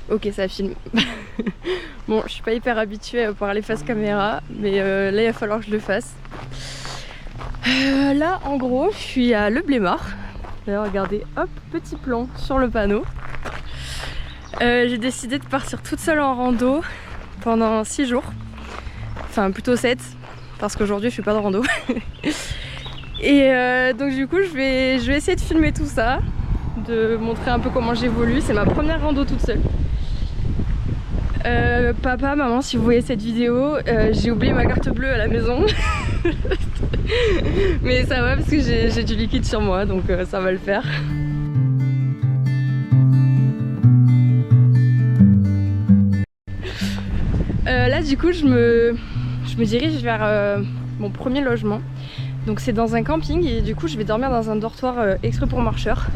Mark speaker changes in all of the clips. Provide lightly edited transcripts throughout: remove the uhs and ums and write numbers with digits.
Speaker 1: Ok, ça filme. Bon, je suis pas hyper habituée à parler face caméra, mais là il va falloir que je le fasse. Là en gros, je suis à Le Blémard. D'ailleurs, regardez, hop, petit plan sur le panneau. J'ai décidé de partir toute seule en rando pendant 6 jours. Enfin, plutôt 7, parce qu'aujourd'hui je suis pas de rando. Et donc du coup, je vais essayer de filmer tout ça, de montrer un peu comment j'évolue. C'est ma première rando toute seule. Papa, maman, si vous voyez cette vidéo, j'ai oublié ma carte bleue à la maison. Mais ça va parce que j'ai du liquide sur moi, donc ça va le faire. Là du coup je me dirige vers mon premier logement. Donc c'est dans un camping et du coup je vais dormir dans un dortoir exprès pour marcheurs.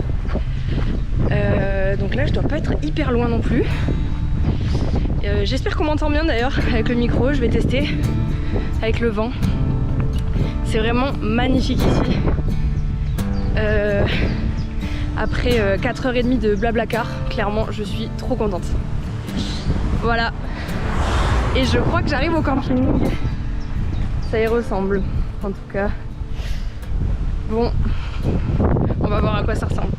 Speaker 1: Donc là je dois pas être hyper loin non plus. J'espère qu'on m'entend bien d'ailleurs avec le micro, je vais tester avec le vent. C'est vraiment magnifique ici. Après 4h30 de Blablacar, clairement je suis trop contente. Voilà. Et je crois que j'arrive au camping. Ça y ressemble en tout cas. Bon, on va voir à quoi ça ressemble.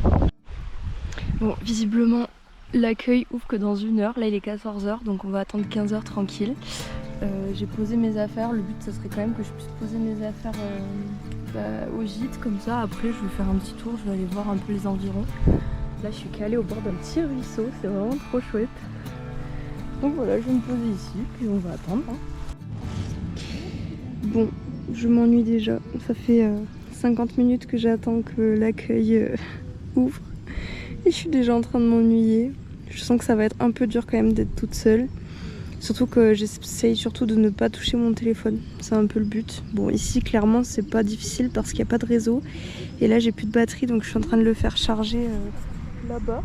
Speaker 1: Bon, visiblement l'accueil ouvre que dans 1 heure. Là il est 14h, donc on va attendre 15h tranquille. J'ai posé mes affaires. Le but ça serait quand même que je puisse poser mes affaires au gîte comme ça. Après je vais faire un petit tour, je vais aller voir un peu les environs. Là je suis calée au bord d'un petit ruisseau, c'est vraiment trop chouette. Donc voilà, je vais me poser ici, puis on va attendre. Bon, je m'ennuie déjà. Ça fait 50 minutes que j'attends que l'accueil ouvre. Et je suis déjà en train de m'ennuyer. Je sens que ça va être un peu dur quand même d'être toute seule. Surtout que j'essaye surtout de ne pas toucher mon téléphone. C'est un peu le but. Bon, ici, clairement, c'est pas difficile parce qu'il n'y a pas de réseau. Et là, j'ai plus de batterie, donc je suis en train de le faire charger là-bas.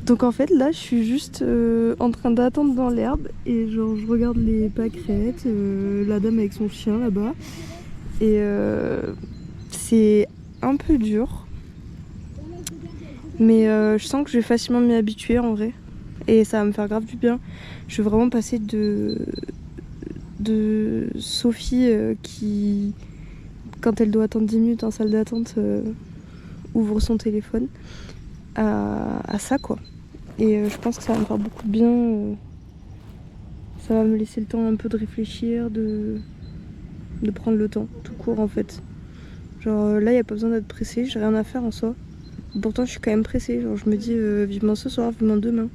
Speaker 1: Donc en fait là je suis juste en train d'attendre dans l'herbe et genre je regarde les pâquerettes, la dame avec son chien là-bas et c'est un peu dur mais je sens que je vais facilement m'y habituer en vrai et ça va me faire grave du bien. Je vais vraiment passer de Sophie qui quand elle doit attendre 10 minutes en salle d'attente ouvre son téléphone à ça quoi. Et je pense que ça va me faire beaucoup de bien. Ça va me laisser le temps un peu de réfléchir, de prendre le temps, tout court en fait. Genre là, il n'y a pas besoin d'être pressé, j'ai rien à faire en soi. Pourtant, je suis quand même pressée. Genre, je me dis vivement ce soir, vivement demain.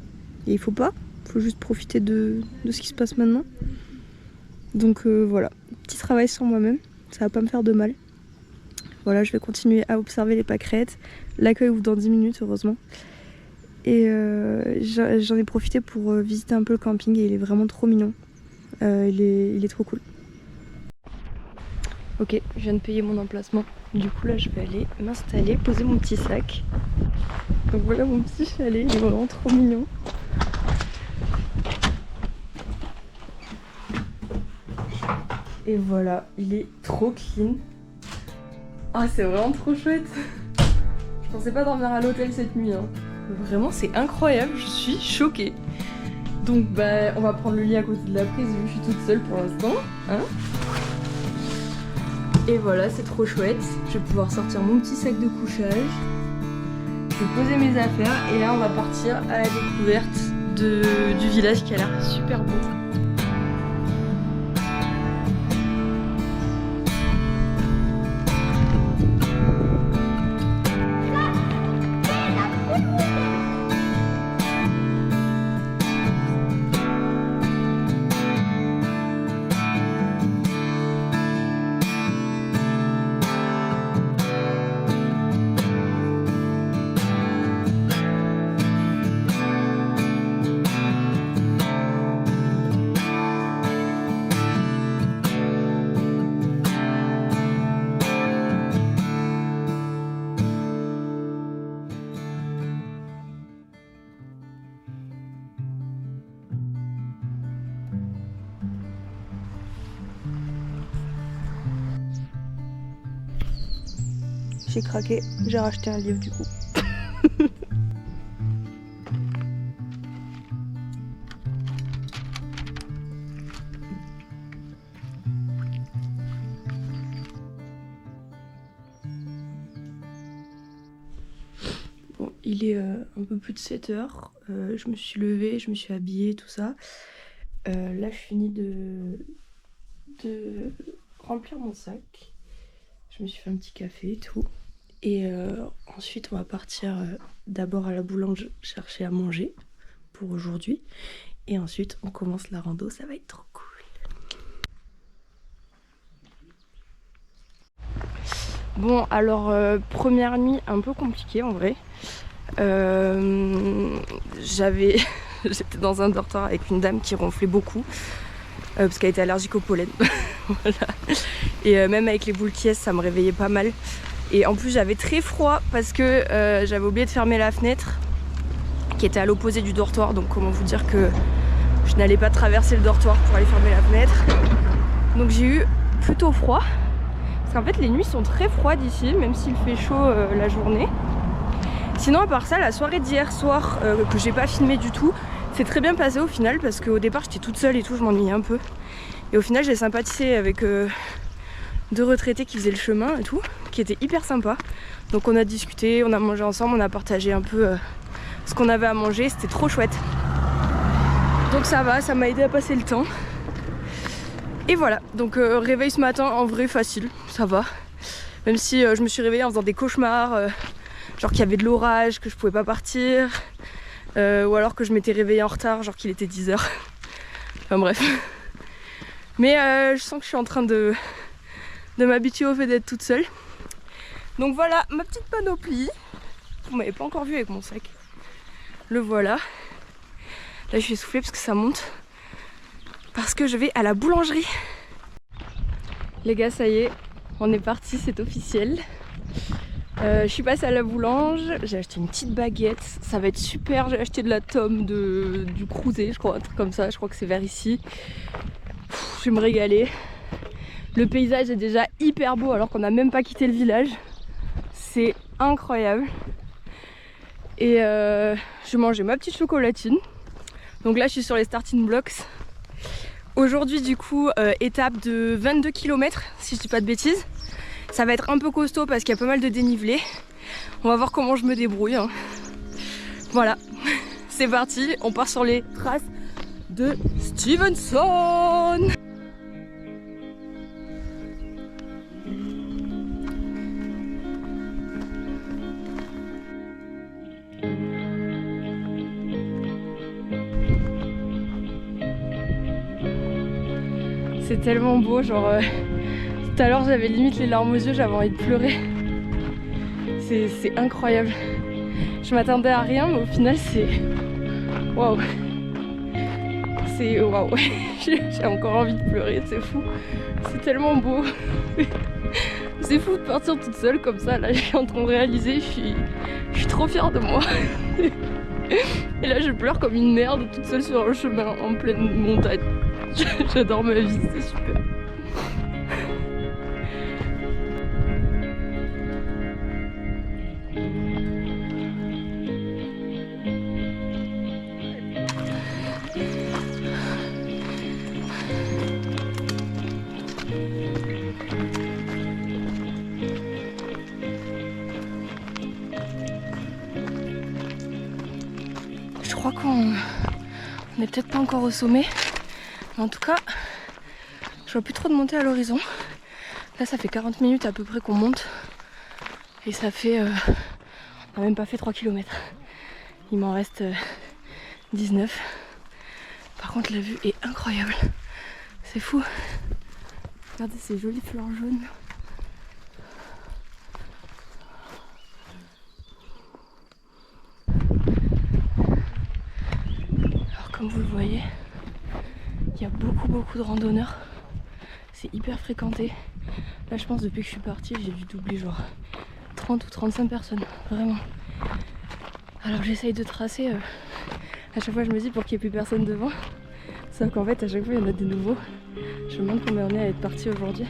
Speaker 1: Et il faut pas, faut juste profiter de ce qui se passe maintenant. Donc voilà, petit travail sur moi-même, ça va pas me faire de mal. Voilà, je vais continuer à observer les pâquerettes. L'accueil ouvre dans 10 minutes, heureusement. Et j'en ai profité pour visiter un peu le camping et il est vraiment trop mignon. Il est trop cool. Ok, je viens de payer mon emplacement. Du coup là je vais aller m'installer, poser mon petit sac. Donc voilà mon petit chalet, il est vraiment trop mignon. Et voilà, il est trop clean. Ah c'est vraiment trop chouette. Je pensais pas dormir à l'hôtel cette nuit hein. Vraiment c'est incroyable, je suis choquée. Donc bah on va prendre le lit à côté de la prise vu que je suis toute seule pour l'instant hein. Et voilà c'est trop chouette. Je vais pouvoir sortir mon petit sac de couchage. Je vais poser mes affaires et là on va partir à la découverte du village qui a l'air super beau. J'ai craqué, j'ai racheté un livre du coup. Bon, il est un peu plus de 7 heures. Je me suis levée, je me suis habillée, tout ça. Là, je finis de remplir mon sac. Je me suis fait un petit café et tout. Et ensuite, on va partir d'abord à la boulange chercher à manger pour aujourd'hui. Et ensuite, on commence la rando. Ça va être trop cool. Bon, alors, première nuit un peu compliquée en vrai. J'étais dans un dortoir avec une dame qui ronflait beaucoup parce qu'elle était allergique au pollen. Voilà. Et même avec les boules qui est, ça me réveillait pas mal. Et en plus j'avais très froid parce que j'avais oublié de fermer la fenêtre qui était à l'opposé du dortoir. Donc comment vous dire que je n'allais pas traverser le dortoir pour aller fermer la fenêtre. Donc j'ai eu plutôt froid. Parce qu'en fait les nuits sont très froides ici, même s'il fait chaud la journée. Sinon à part ça, la soirée d'hier soir que j'ai pas filmé du tout, c'est très bien passé au final parce qu'au départ j'étais toute seule et tout, je m'ennuyais un peu. Et au final j'ai sympathisé avec deux retraités qui faisaient le chemin et tout, qui étaient hyper sympas. Donc on a discuté, on a mangé ensemble, on a partagé un peu ce qu'on avait à manger, c'était trop chouette. Donc ça va, ça m'a aidé à passer le temps. Et voilà, donc réveil ce matin en vrai facile, ça va. Même si je me suis réveillée en faisant des cauchemars, genre qu'il y avait de l'orage, que je pouvais pas partir, ou alors que je m'étais réveillée en retard, genre qu'il était 10 h. Enfin bref. Mais je sens que je suis en train de m'habituer au fait d'être toute seule. Donc voilà ma petite panoplie. Vous m'avez pas encore vu avec mon sac. Le voilà. Là je suis essoufflée parce que ça monte. Parce que je vais à la boulangerie. Les gars, ça y est, on est parti, c'est officiel. Je suis passée à la boulange, j'ai acheté une petite baguette, ça va être super. J'ai acheté de la tome du Creuset, je crois, un truc comme ça, je crois que c'est vers ici. Je vais me régaler. Le paysage est déjà hyper beau alors qu'on n'a même pas quitté le village. C'est incroyable. Et je vais manger ma petite chocolatine. Donc là je suis sur les starting blocks. Aujourd'hui du coup étape de 22 km si je dis pas de bêtises. Ça va être un peu costaud parce qu'il y a pas mal de dénivelé. On va voir comment je me débrouille hein. Voilà, c'est parti, on part sur les traces de Stevenson. C'est tellement beau, genre tout à l'heure j'avais limite les larmes aux yeux, j'avais envie de pleurer. C'est incroyable. Je m'attendais à rien mais au final c'est... Waouh. C'est waouh. J'ai encore envie de pleurer, c'est fou. C'est tellement beau. C'est fou de partir toute seule comme ça, là je suis en train de réaliser, je suis trop fière de moi. Et là je pleure comme une merde toute seule sur un chemin en pleine montagne. J'adore ma vie, c'est super. Je crois qu'on n'est peut-être pas encore au sommet. En tout cas, je vois plus trop de montée à l'horizon. Là, ça fait 40 minutes à peu près qu'on monte. Et ça fait... on n'a même pas fait 3 km. Il m'en reste 19. Par contre, la vue est incroyable. C'est fou. Regardez ces jolies fleurs jaunes. Alors, comme vous le voyez, il y a beaucoup de randonneurs. C'est hyper fréquenté. Là je pense depuis que je suis partie j'ai dû doubler genre 30 ou 35 personnes. Vraiment. Alors j'essaye de tracer. À chaque fois je me dis pour qu'il n'y ait plus personne devant. Sauf qu'en fait à chaque fois il y en a des nouveaux. Je me demande combien on est à être parti aujourd'hui.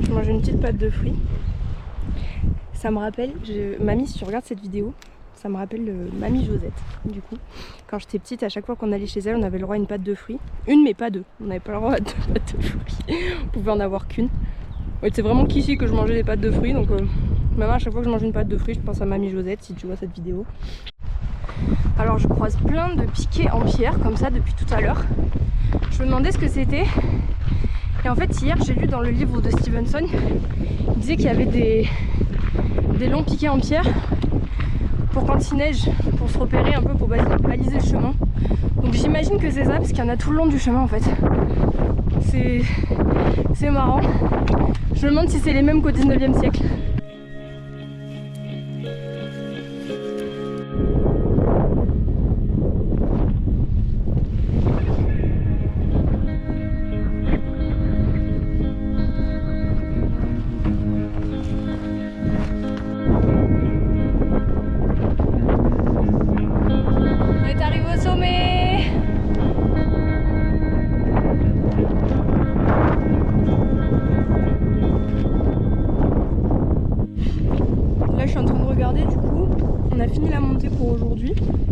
Speaker 1: Je mange une petite pâte de fruits. Ça me rappelle, mamie si tu regardes cette vidéo, Ça me rappelle mamie Josette, du coup. Quand j'étais petite, à chaque fois qu'on allait chez elle, on avait le droit à une pâte de fruits. Une, mais pas deux. On n'avait pas le droit à 2 pâtes de fruits. On pouvait en avoir qu'une. Ouais, c'est vraiment qu'ici que je mangeais des pâtes de fruits. Donc, maman, à chaque fois que je mange une pâte de fruits, je pense à mamie Josette, si tu vois cette vidéo. Alors, je croise plein de piquets en pierre, comme ça, depuis tout à l'heure. Je me demandais ce que c'était. Et en fait, hier, j'ai lu dans le livre de Stevenson, il disait qu'il y avait des longs piquets en pierre pour quand il neige, pour se repérer un peu, pour baliser le chemin. Donc j'imagine que c'est ça, parce qu'il y en a tout le long du chemin en fait. C'est marrant. Je me demande si c'est les mêmes qu'au 19e siècle.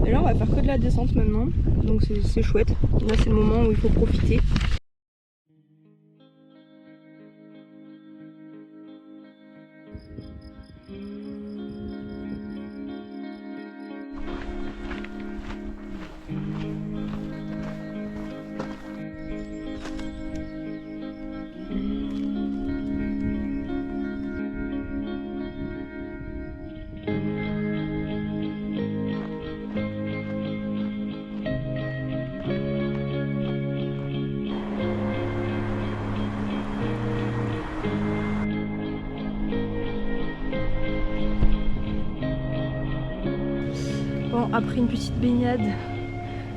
Speaker 1: Et là on va faire que de la descente maintenant, donc c'est chouette. Là c'est le moment où il faut profiter. Bon, après une petite baignade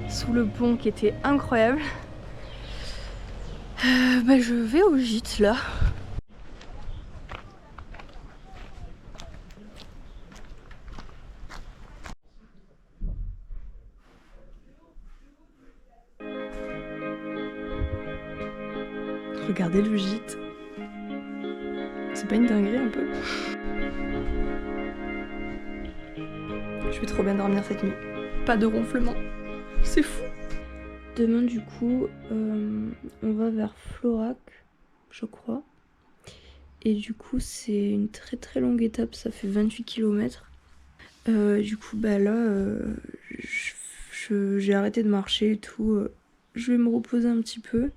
Speaker 1: sous le pont qui était incroyable, je vais au gîte là. Regardez le gîte. C'est pas une dinguerie un peu? Je vais trop bien dormir cette nuit. Pas de ronflement. C'est fou. Demain du coup, on va vers Florac, je crois. Et du coup c'est une très longue étape, ça fait 28 km. Du coup là, j'ai arrêté de marcher et tout. Je vais me reposer un petit peu.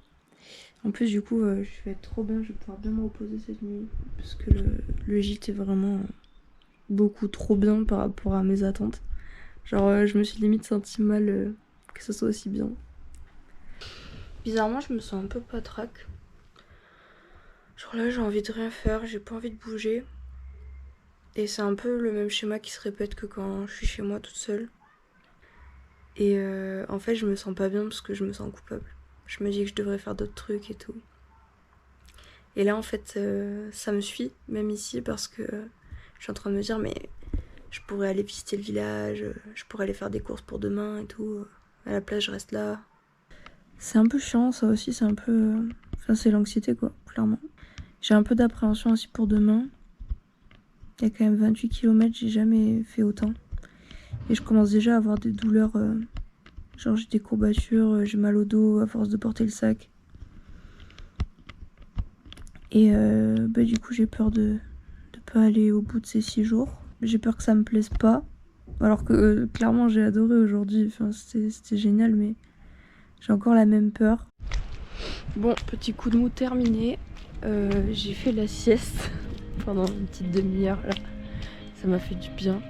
Speaker 1: En plus du coup je vais être trop bien, je vais pouvoir bien me reposer cette nuit. Parce que le gîte est vraiment beaucoup trop bien par rapport à mes attentes. Genre je me suis limite sentie mal que ça soit aussi bien. Bizarrement je me sens un peu patraque. Genre là j'ai envie de rien faire, j'ai pas envie de bouger. Et c'est un peu le même schéma qui se répète que quand je suis chez moi toute seule. Et en fait je me sens pas bien parce que je me sens coupable. Je me dis que je devrais faire d'autres trucs et tout. Et là en fait ça me suit, même ici, parce que je suis en train de me dire mais je pourrais aller visiter le village, je pourrais aller faire des courses pour demain et tout. À la place je reste là. C'est un peu chiant ça aussi, c'est un peu... Enfin c'est l'anxiété quoi, clairement. J'ai un peu d'appréhension aussi pour demain. Il y a quand même 28 km, j'ai jamais fait autant. Et je commence déjà à avoir des douleurs, genre j'ai des courbatures, j'ai mal au dos à force de porter le sac. Et du coup j'ai peur de pas aller au bout de ces 6 jours. J'ai peur que ça me plaise pas. Alors que clairement j'ai adoré aujourd'hui, enfin, c'était génial, mais j'ai encore la même peur. Bon, petit coup de mou terminé. J'ai fait la sieste pendant une petite demi-heure là. Ça m'a fait du bien.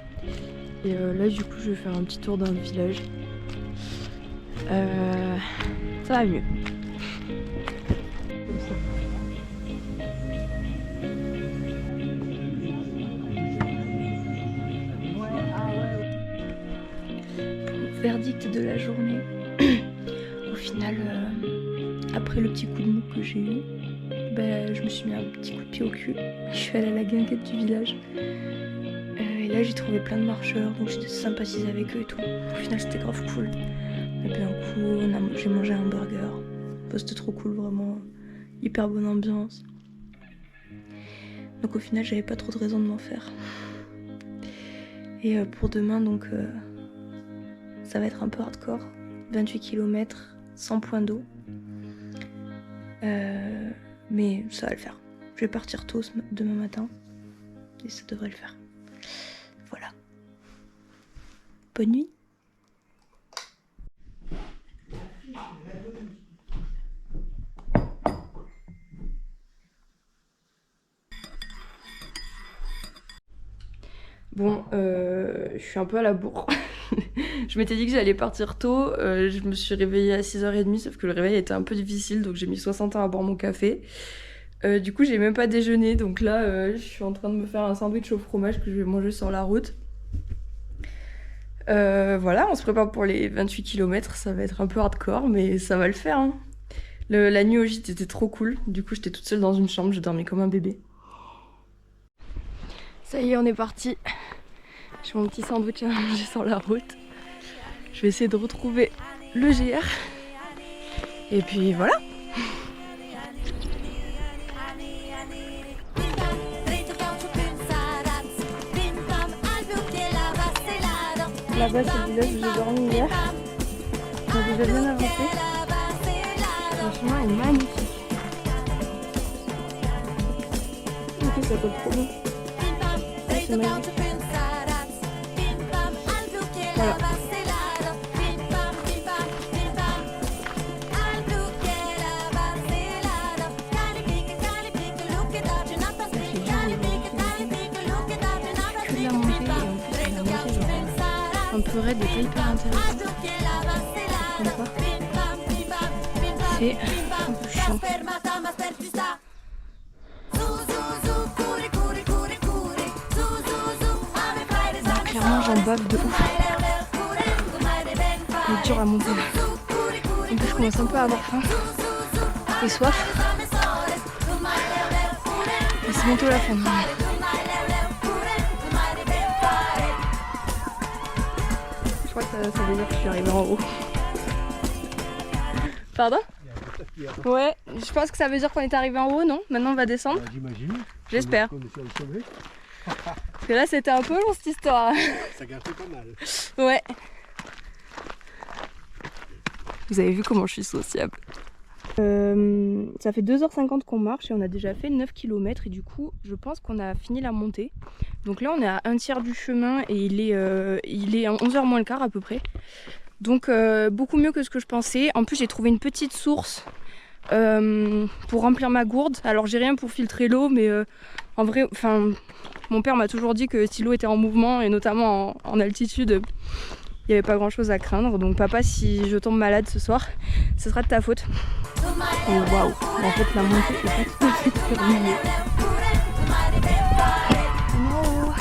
Speaker 1: Et là du coup je vais faire un petit tour dans le village. Ça va mieux. Comme ça. Verdict de la journée. Au final, après le petit coup de mou que j'ai eu, je me suis mis un petit coup de pied au cul. Je suis allée à la guinguette du village. Et là j'ai trouvé plein de marcheurs, donc j'ai sympathisé avec eux et tout. Au final c'était grave cool. On a bu un coup, j'ai mangé un burger. C'était trop cool, vraiment. Hyper bonne ambiance. Donc au final j'avais pas trop de raison de m'en faire. Et pour demain, donc, ça va être un peu hardcore. 28 km, 100 points d'eau. Mais ça va le faire. Je vais partir tôt demain matin. Et ça devrait le faire. Voilà. Bonne nuit. Bon, je suis un peu à la bourre. Je m'étais dit que j'allais partir tôt. Je me suis réveillée à 6h30, sauf que le réveil était un peu difficile, donc j'ai mis 60 ans à boire mon café. Du coup, j'ai même pas déjeuné, donc là, je suis en train de me faire un sandwich au fromage que je vais manger sur la route. Voilà, on se prépare pour les 28 km, ça va être un peu hardcore, mais ça va le faire. Hein. La nuit au gîte était trop cool, du coup j'étais toute seule dans une chambre, je dormais comme un bébé. Ça y est, on est parti. J'ai mon petit sandwich à manger sur la route. Je vais essayer de retrouver le GR. Et puis voilà. Là-bas, c'est le village où j'ai dormi hier. On a déjà bien avancé. Le chemin est magnifique. Ok, ça colle trop bien. C'est magnifique. Voilà. Un peu raide et pas hyper intéressant. Comme quoi, c'est un peu chiant. Là, clairement, j'en bave de ouf. C'est dur à monter. En plus, je commence un peu à avoir faim et soif. Et c'est bientôt la fin. Je crois que ça veut dire que je suis arrivée en haut. Pardon? Ouais, je pense que ça veut dire qu'on est arrivé en haut, non? Maintenant on va descendre?
Speaker 2: J'imagine.
Speaker 1: J'espère. Parce que là c'était un peu long cette histoire.
Speaker 2: Ça gâchait pas mal.
Speaker 1: Ouais. Vous avez vu comment je suis sociable. Ça fait 2h50 qu'on marche et on a déjà fait 9 km et du coup je pense qu'on a fini la montée. Donc là on est à un tiers du chemin et il est à 11h moins le quart à peu près. Donc beaucoup mieux que ce que je pensais. En plus j'ai trouvé une petite source pour remplir ma gourde. Alors j'ai rien pour filtrer l'eau mais en vrai, mon père m'a toujours dit que si l'eau était en mouvement et notamment en altitude, il n'y avait pas grand chose à craindre. Donc papa, si je tombe malade ce soir, ce sera de ta faute. Et waouh, en fait la montée est pas tout à fait terminée. Non.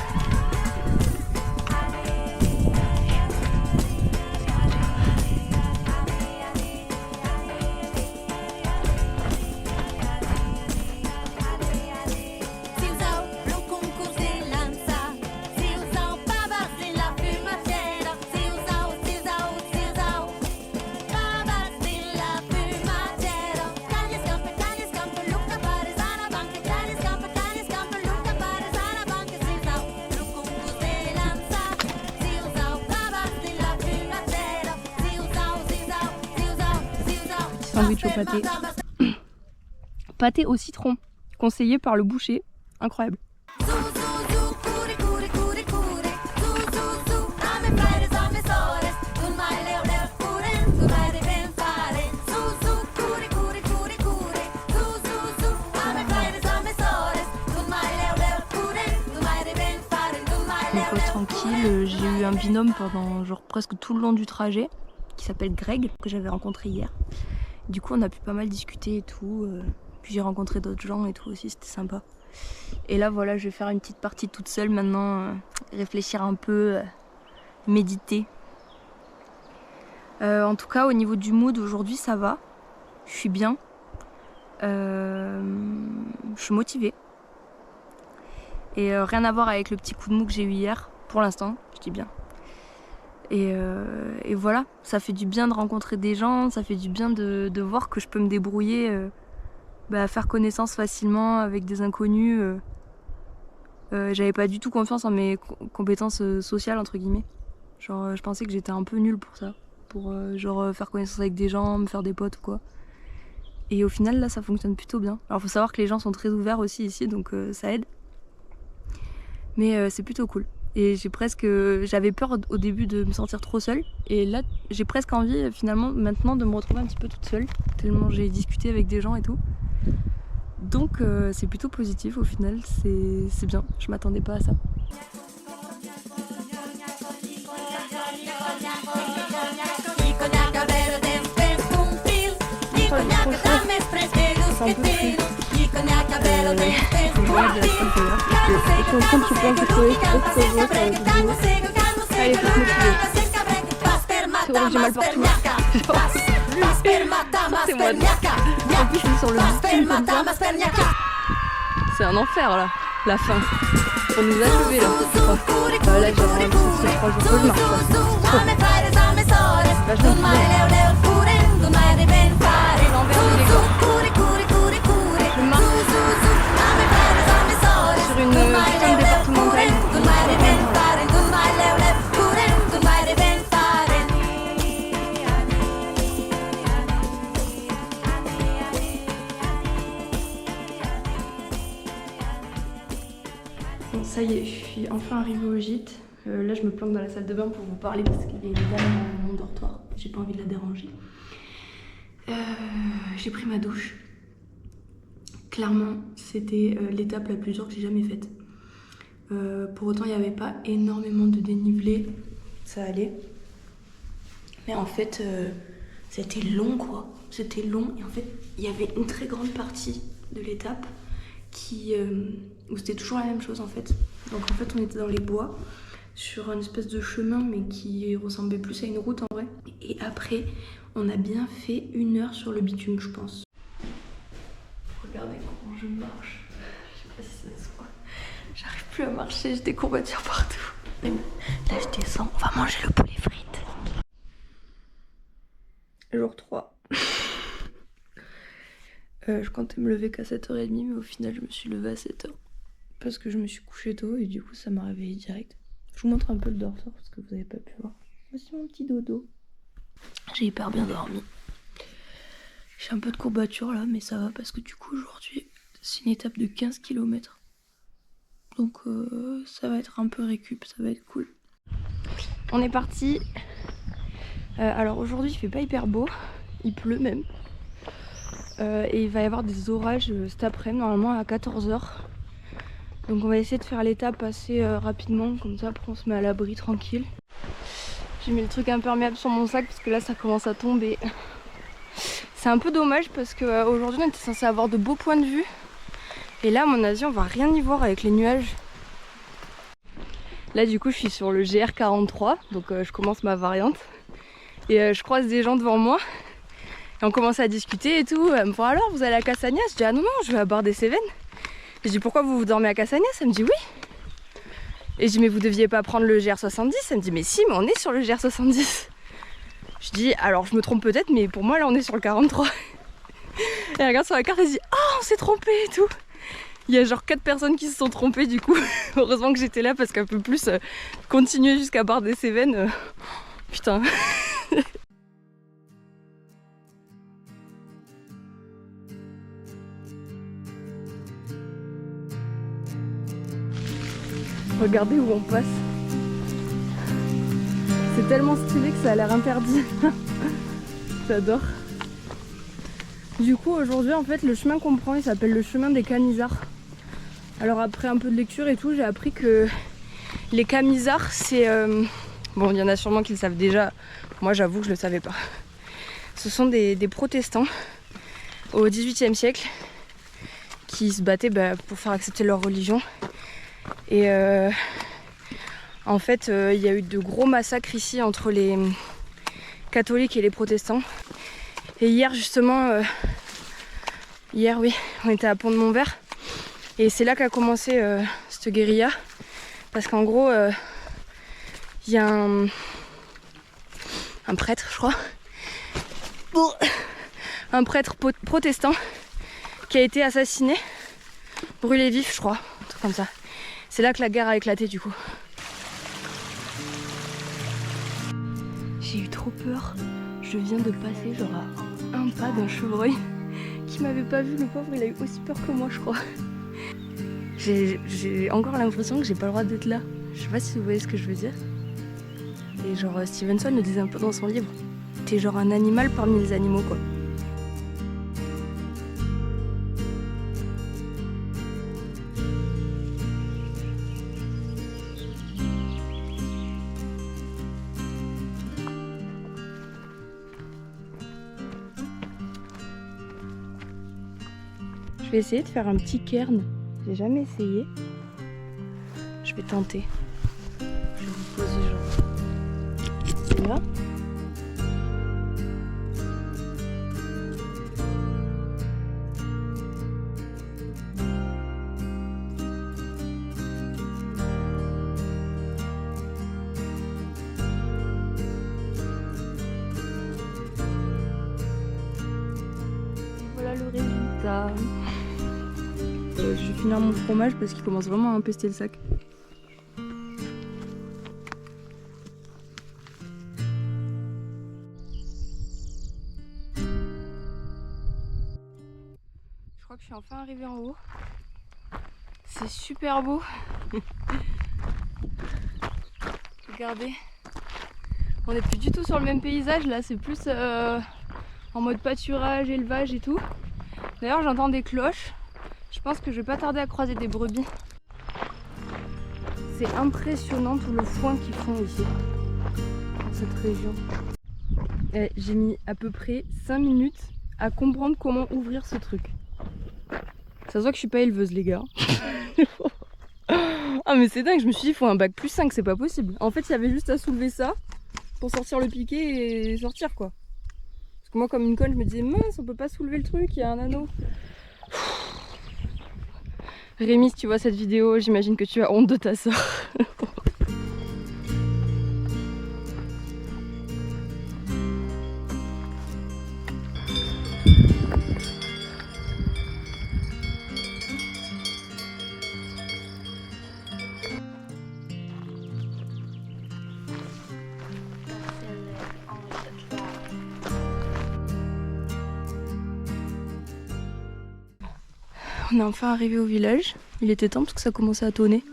Speaker 1: Sandwich au pâté. Pâté au citron, conseillé par le boucher. Incroyable. Tranquille, j'ai eu un binôme pendant genre presque tout le long du trajet qui s'appelle Greg, que j'avais rencontré hier. Du coup on a pu pas mal discuter et tout, puis j'ai rencontré d'autres gens et tout aussi, c'était sympa. Et là voilà, je vais faire une petite partie toute seule maintenant, réfléchir un peu, méditer. En tout cas au niveau du mood aujourd'hui ça va, je suis bien, je suis motivée. Et rien à voir avec le petit coup de mou que j'ai eu hier, pour l'instant, je dis bien. Et voilà, ça fait du bien de rencontrer des gens, ça fait du bien de voir que je peux me débrouiller, faire connaissance facilement avec des inconnus. J'avais pas du tout confiance en mes compétences sociales entre guillemets. Genre je pensais que j'étais un peu nulle pour ça. Pour faire connaissance avec des gens, me faire des potes ou quoi. Et au final là ça fonctionne plutôt bien. Alors faut savoir que les gens sont très ouverts aussi ici donc ça aide. Mais c'est plutôt cool. Et j'avais peur au début de me sentir trop seule. Et là j'ai presque envie finalement maintenant de me retrouver un petit peu toute seule. Tellement j'ai discuté avec des gens et tout. Donc c'est plutôt positif au final, c'est bien, je m'attendais pas à ça. Allez, faut se motiver. C'est vrai que j'ai mal partout. C'est moi. En plus, je suis sur le bitume comme ça. C'est un enfer là, la fin. Pour nous achever là. Là, j'ai vraiment l'impression que c'est 3 jours que je marche. Vachement je marche sur une zone départementale. Bon, ça y est, je suis enfin arrivée au gîte. Là, je me planque dans la salle de bain pour vous parler parce qu'il y a une dame dans mon dortoir. J'ai pas envie de la déranger. J'ai pris ma douche. Clairement, c'était l'étape la plus dure que j'ai jamais faite. Pour autant, il n'y avait pas énormément de dénivelé. Ça allait. Mais en fait, c'était long quoi. C'était long et en fait, il y avait une très grande partie de l'étape où c'était toujours la même chose en fait. Donc en fait, on était dans les bois, sur une espèce de chemin mais qui ressemblait plus à une route en vrai. Et après, on a bien fait 1 heure sur le bitume, je pense. Regardez comment je marche. Je sais pas si ça se voit. J'arrive plus à marcher, j'ai des courbatures partout. Là, je descends, on va manger le poulet frites. Jour 3. Je comptais me lever qu'à 7h30, mais au final, je me suis levée à 7h. Parce que je me suis couchée tôt et du coup, ça m'a réveillée direct. Je vous montre un peu le dortoir parce que vous n'avez pas pu voir. Voici mon petit dodo. J'ai hyper bien dormi. J'ai un peu de courbature là, mais ça va parce que du coup, aujourd'hui, c'est une étape de 15 km. Donc, ça va être un peu récup, ça va être cool. On est parti. Alors aujourd'hui, il fait pas hyper beau. Il pleut même. Et il va y avoir des orages cet après-midi, normalement à 14h. Donc on va essayer de faire l'étape assez rapidement, comme ça après on se met à l'abri tranquille. J'ai mis le truc imperméable sur mon sac parce que là ça commence à tomber. C'est un peu dommage parce qu'aujourd'hui on était censé avoir de beaux points de vue. Et là à mon avis on va rien y voir avec les nuages. Là du coup je suis sur le GR43, donc je commence ma variante. Et je croise des gens devant moi. Et on commence à discuter et tout. Elle me dit alors vous allez à Cassagnas? Je dis ah non je vais à Bar-des-Cévennes. Je dis pourquoi vous dormez à Cassagnas? Elle me dit oui. Et je dis mais vous deviez pas prendre le GR70? Elle me dit mais si, mais on est sur le GR70. Je dis alors je me trompe peut-être, mais pour moi là on est sur le 43. Elle regarde sur la carte et dit oh on s'est trompé et tout. Il y a genre 4 personnes qui se sont trompées du coup. Heureusement que j'étais là parce qu'un peu plus continuer jusqu'à Bar-des-Cévennes. Putain. Regardez où on passe. C'est tellement stylé que ça a l'air interdit. J'adore. Du coup aujourd'hui en fait le chemin qu'on prend il s'appelle le chemin des Camisards. Alors après un peu de lecture et tout, j'ai appris que les Camisards c'est... Bon il y en a sûrement qui le savent déjà, moi j'avoue que je le savais pas. Ce sont des protestants au XVIIIe siècle qui se battaient pour faire accepter leur religion. Et en fait il y a eu de gros massacres ici entre les catholiques et les protestants. Et hier justement, oui, on était à Pont-de-Montvert. Et c'est là qu'a commencé cette guérilla. Parce qu'en gros, il y a un prêtre, je crois. Un prêtre protestant qui a été assassiné, brûlé vif, je crois, un truc comme ça. C'est là que la guerre a éclaté du coup. J'ai eu trop peur. Je viens de passer genre à un pas d'un chevreuil qui m'avait pas vu, le pauvre, il a eu aussi peur que moi je crois. J'ai encore l'impression que j'ai pas le droit d'être là. Je sais pas si vous voyez ce que je veux dire. Et genre Stevenson le disait un peu dans son livre. T'es genre un animal parmi les animaux quoi. Je vais essayer de faire un petit cairn. J'ai jamais essayé. Je vais tenter. Je vais vous poser genre là. Voilà le résultat. Je vais finir mon fromage parce qu'il commence vraiment à empester le sac. Je crois que je suis enfin arrivée en haut. C'est super beau. Regardez. On n'est plus du tout sur le même paysage là, c'est plus en mode pâturage, élevage et tout. D'ailleurs j'entends des cloches. Je pense que je vais pas tarder à croiser des brebis. C'est impressionnant tout le foin qu'ils font ici, dans cette région. J'ai mis à peu près 5 minutes à comprendre comment ouvrir ce truc. Ça se voit que je suis pas éleveuse les gars. Ah mais c'est dingue, je me suis dit il faut un bac plus 5, c'est pas possible. En fait il y avait juste à soulever ça pour sortir le piquet et sortir quoi. Parce que moi comme une conne je me disais mince on peut pas soulever le truc, il y a un anneau. Rémi, si tu vois cette vidéo, j'imagine que tu as honte de ta sœur. On est enfin arrivé au village. Il était temps parce que ça commençait à tonner.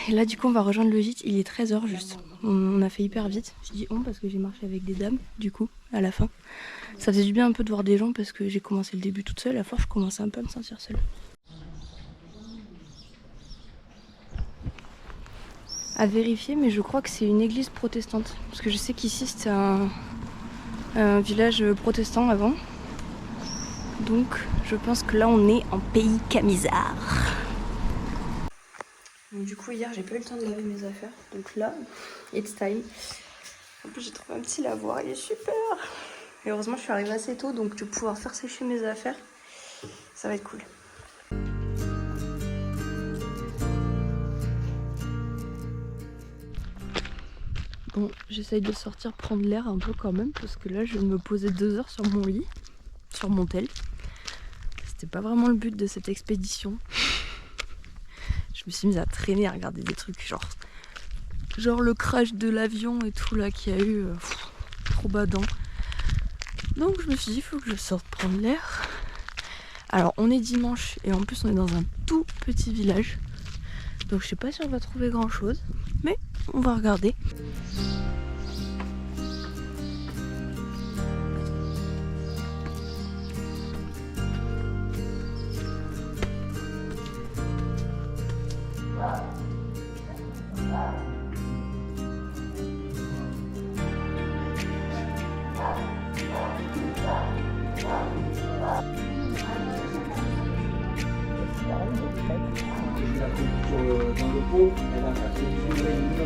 Speaker 1: Et là du coup on va rejoindre le gîte. Il est 13h juste. On a fait hyper vite. Je dis on parce que j'ai marché avec des dames du coup à la fin. Ça faisait du bien un peu de voir des gens parce que j'ai commencé le début toute seule. À force je commençais un peu à me sentir seule. À vérifier mais je crois que c'est une église protestante. Parce que je sais qu'ici c'était un village protestant avant. Donc je pense que là on est en pays Camisard. Donc, du coup hier j'ai pas eu le temps de laver mes affaires. Donc là, it's time. En plus j'ai trouvé un petit lavoir, il est super. Et heureusement je suis arrivée assez tôt donc je vais pouvoir faire sécher mes affaires. Ça va être cool. Bon, j'essaye de sortir prendre l'air un peu quand même parce que là je viens de me poser 2 heures sur mon lit, sur mon tel. C'était pas vraiment le but de cette expédition. Je me suis mise à traîner, à regarder des trucs genre le crash de l'avion et tout là qu'il y a eu, trop badant. Donc je me suis dit il faut que je sorte prendre l'air. Alors on est dimanche et en plus on est dans un tout petit village. Donc je sais pas si on va trouver grand chose, mais on va regarder.
Speaker 2: Dans le pot, elle va faire une.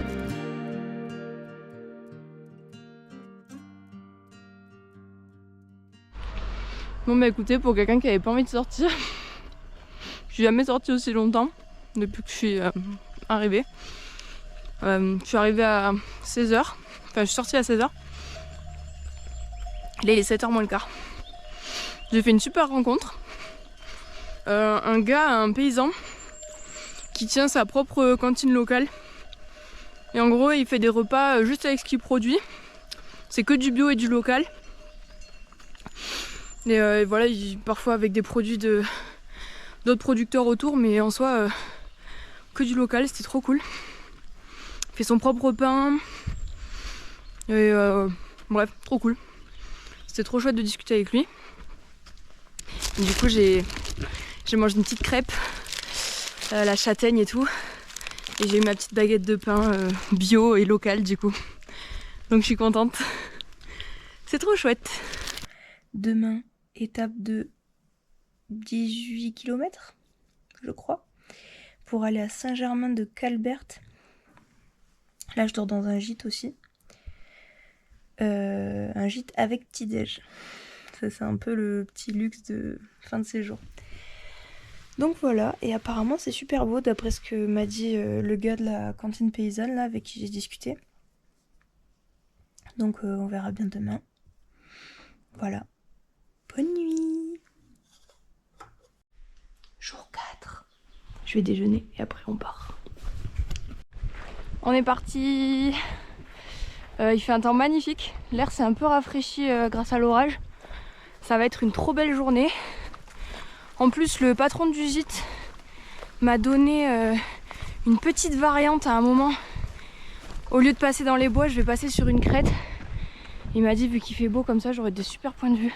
Speaker 1: Bon bah écoutez, pour quelqu'un qui avait pas envie de sortir, je suis jamais sortie aussi longtemps depuis que je suis arrivée. Je suis arrivée à 16h, enfin je suis sortie à 16h. Là il est 7h moins le quart. J'ai fait une super rencontre. Un gars, un paysan,
Speaker 3: qui tient sa propre cantine locale. Et en gros, il fait des repas juste avec ce qu'il produit. C'est que du bio et du local. Et voilà, parfois avec des produits d'autres producteurs autour, mais en soi, que du local, c'était trop cool. Il fait son propre pain. Et bref, trop cool. C'était trop chouette de discuter avec lui. Et du coup, j'ai mangé une petite crêpe, la châtaigne et tout. Et j'ai eu ma petite baguette de pain bio et local du coup. Donc je suis contente. C'est trop chouette. Demain, étape de 18 km, je crois, pour aller à Saint-Germain-de-Calbert. Là, je dors dans un gîte aussi. Un gîte avec petit-déj. Ça, c'est un peu le petit luxe de fin de séjour. Donc voilà, et apparemment c'est super beau d'après ce que m'a dit le gars de la cantine paysanne là avec qui j'ai discuté. Donc on verra bien demain. Voilà. Bonne nuit. Jour 4. Je vais déjeuner et après on part. On est parti. Il fait un temps magnifique. L'air s'est un peu rafraîchi grâce à l'orage. Ça va être une trop belle journée. En plus, le patron du gîte m'a donné une petite variante à un moment. Au lieu de passer dans les bois, je vais passer sur une crête. Il m'a dit, vu qu'il fait beau comme ça, j'aurai des super points de vue.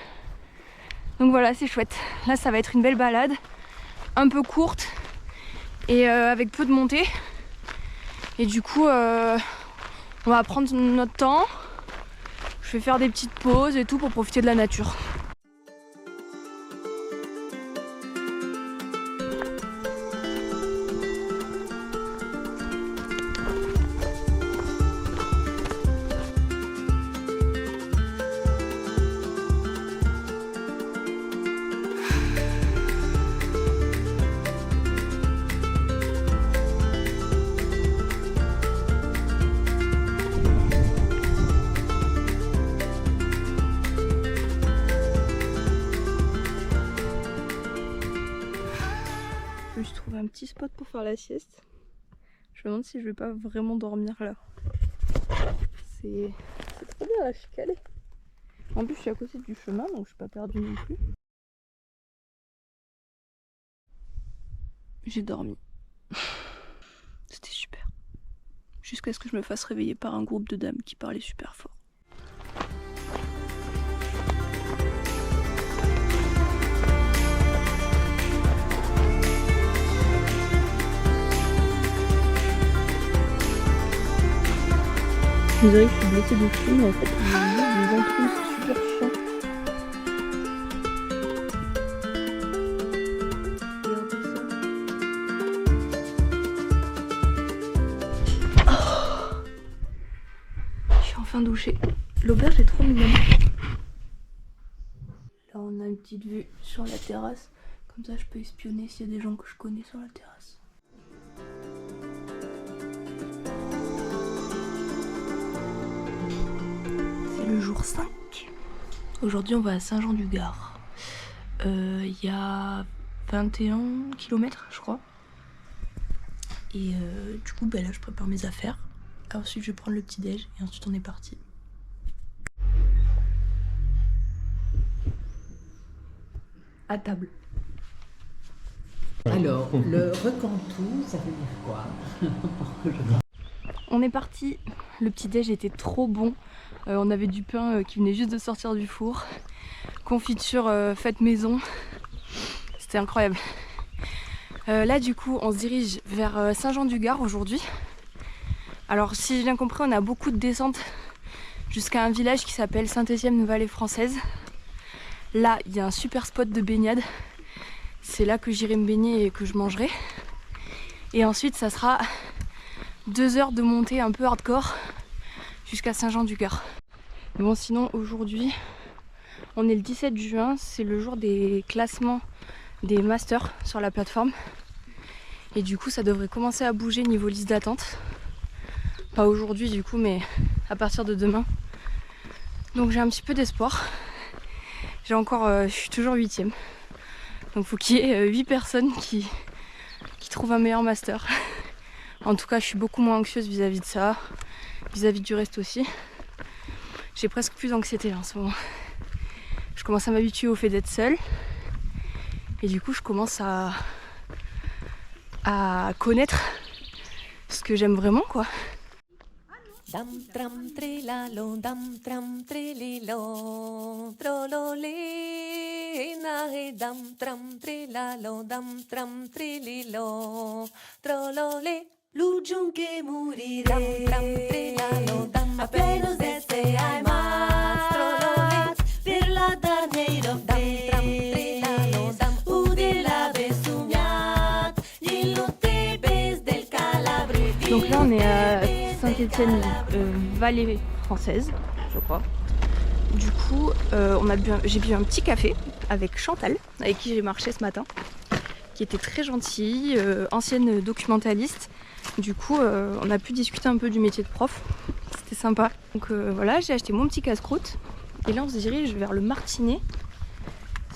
Speaker 3: Donc voilà, c'est chouette. Là, ça va être une belle balade, un peu courte et avec peu de montée. Et du coup, on va prendre notre temps. Je vais faire des petites pauses et tout pour profiter de la nature. Je me suis trouvé un petit spot pour faire la sieste. Je me demande si je vais pas vraiment dormir là. C'est trop bien là, je suis calée. En plus je suis à côté du chemin donc je suis pas perdue non plus. J'ai dormi. C'était super. Jusqu'à ce que je me fasse réveiller par un groupe de dames qui parlaient super fort. Je dirais que je suis blessée de fou, mais en fait, les ampoules, c'est super chiant. Oh, je suis enfin douchée. L'auberge est trop mignonne. Là, on a une petite vue sur la terrasse. Comme ça, je peux espionner s'il y a des gens que je connais sur la terrasse. Le jour 5. Aujourd'hui on va à Saint-Jean-du-Gard. Il y a 21 km je crois. Et du coup là je prépare mes affaires. Ensuite je vais prendre le petit déj et ensuite on est parti. À table.
Speaker 4: Alors, le recantou, ça veut dire quoi?
Speaker 3: On est parti. Le petit déj était trop bon. On avait du pain qui venait juste de sortir du four. Confiture faite maison. C'était incroyable. Là du coup on se dirige vers Saint-Jean-du-Gard aujourd'hui. Alors si j'ai bien compris on a beaucoup de descentes jusqu'à un village qui s'appelle Saint-Étienne-Vallée Française. Là il y a un super spot de baignade. C'est là que j'irai me baigner et que je mangerai. Et ensuite ça sera 2 heures de montée un peu hardcore jusqu'à Saint-Jean-du-Gard. Bon sinon aujourd'hui on est le 17 juin, c'est le jour des classements des masters sur la plateforme. Et du coup ça devrait commencer à bouger niveau liste d'attente. Pas aujourd'hui du coup mais à partir de demain. Donc j'ai un petit peu d'espoir. Je suis toujours 8ème. Donc faut qu'il y ait 8 personnes qui qui trouve un meilleur master. En tout cas, je suis beaucoup moins anxieuse vis-à-vis de ça, vis-à-vis du reste aussi. J'ai presque plus d'anxiété là en ce moment. Je commence à m'habituer au fait d'être seule. Et du coup, je commence à connaître ce que j'aime vraiment, quoi.
Speaker 5: Dam tram trilalo, dam tram trililo, trololé, nahe dam tram trilalo, dam tram trililo, trololé, l'ujun che morirà, dam tram trilalo, dam apenas esse ai mas, trololé, per la daneiro, dam tram trilalo, dam ude la besugnat, gli tebes del Calabria.
Speaker 3: Donc là, on est à Saint-Étienne, vallée française, je crois. Du coup, j'ai bu un petit café avec Chantal, avec qui j'ai marché ce matin, qui était très gentille, ancienne documentaliste. Du coup, on a pu discuter un peu du métier de prof. C'était sympa. Donc voilà, j'ai acheté mon petit casse-croûte. Et là, on se dirige vers le Martinet.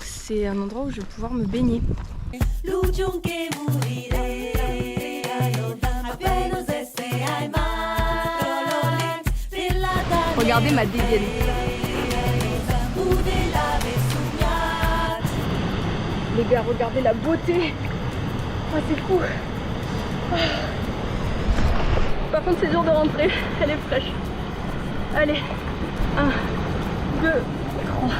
Speaker 3: C'est un endroit où je vais pouvoir me baigner. Regardez ma dégaine. Les gars, regardez la beauté. Oh, c'est fou. Par contre, c'est dur de rentrer. Elle est fraîche. Allez. 1, 2, 3.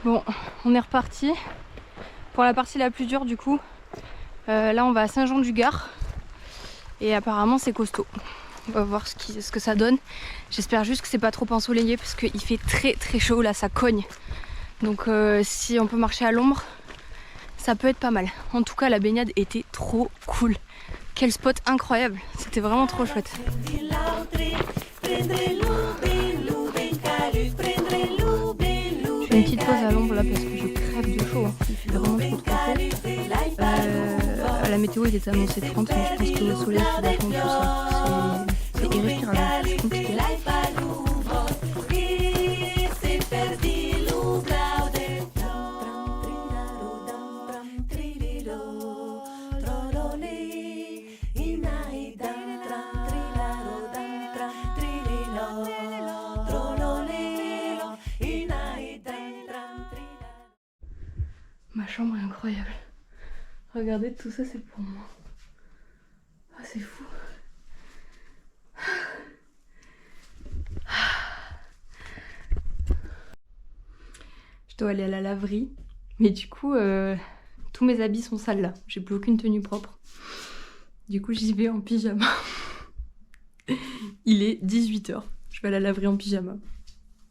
Speaker 3: Bon, on est reparti pour la partie la plus dure du coup. Là on va à Saint-Jean-du-Gard et apparemment c'est costaud. On va voir ce que ça donne. J'espère juste que c'est pas trop ensoleillé parce qu'il fait très très chaud là, ça cogne. Donc si on peut marcher à l'ombre, ça peut être pas mal. En tout cas la baignade était trop cool. Quel spot incroyable, c'était vraiment trop chouette. Je fais une petite pause à l'ombre là parce que je crève de chaud, hein. Il fait vraiment trop chaud. À la météo il était annoncé 30, mais je pense que le soleil fait vachement plus ça. C'est irrespirable, c'est compliqué. Ma chambre est incroyable. Regardez, tout ça c'est pour moi. Ah, c'est fou. Je dois aller à la laverie. Mais du coup, tous mes habits sont sales là. J'ai plus aucune tenue propre. Du coup, j'y vais en pyjama. Il est 18 h. Je vais à la laverie en pyjama.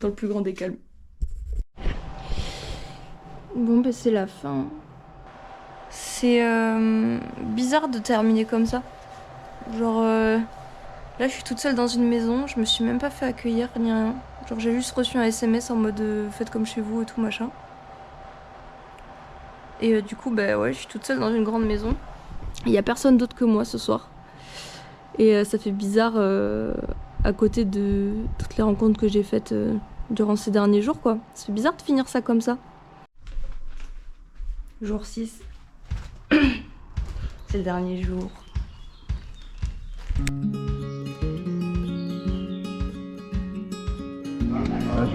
Speaker 3: Dans le plus grand des calmes. Bon, bah c'est la fin. C'est bizarre de terminer comme ça. Genre, là je suis toute seule dans une maison, je me suis même pas fait accueillir ni rien. Genre j'ai juste reçu un SMS en mode faites comme chez vous et tout machin. Et du coup, bah ouais, je suis toute seule dans une grande maison. Il y a personne d'autre que moi ce soir. Et ça fait bizarre à côté de toutes les rencontres que j'ai faites durant ces derniers jours, quoi. Ça fait bizarre de finir ça comme ça. Jour 6. C'est le dernier jour.
Speaker 6: Ah,